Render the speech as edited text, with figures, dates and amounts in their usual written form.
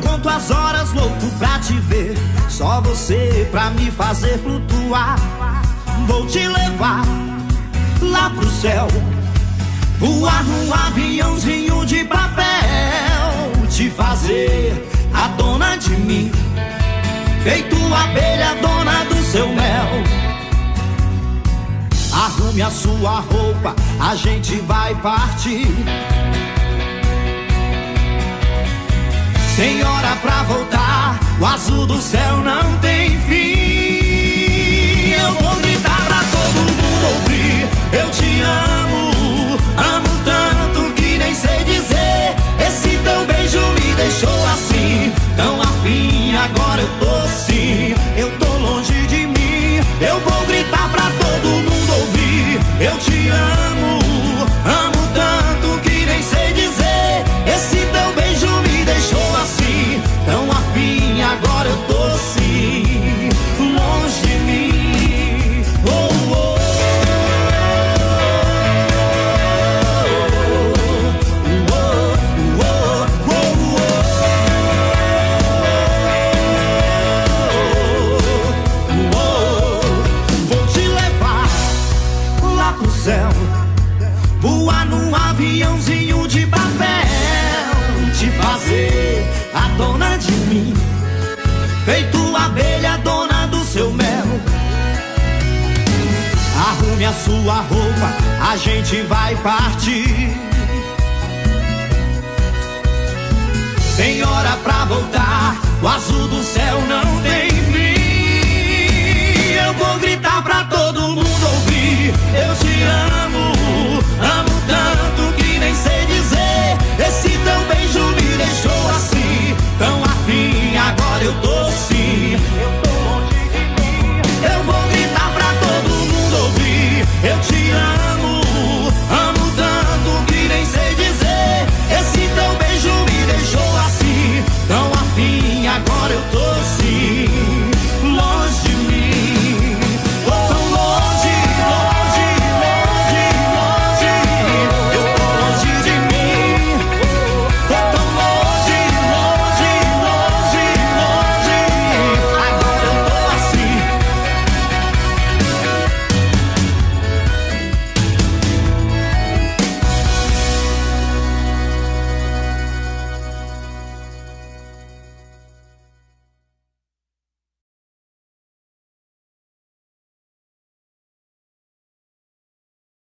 conto as horas louco pra te ver, só você pra me fazer flutuar. Vou te levar lá pro céu, voar num aviãozinho de papel, te fazer a dona de mim, feito abelha dona do seu mel. Arrume a sua roupa, a gente vai partir. Sem hora pra voltar, o azul do céu não tem fim. Eu vou gritar pra todo mundo ouvir, eu te amo, amo tanto que nem sei dizer. Esse teu beijo me deixou assim, tão afim, agora eu tô sim. Eu tô longe de mim, eu vou gritar pra todo mundo ouvir, eu te amo, amo tanto que nem sei dizer. Esse teu beijo me deixou assim, tão afim, agora eu tô sim, longe de mim. Oh, oh. Voar num aviãozinho de papel, te fazer a dona de mim, feito abelha dona do seu mel. Arrume a sua roupa, a gente vai partir. Sem hora pra voltar, o azul do céu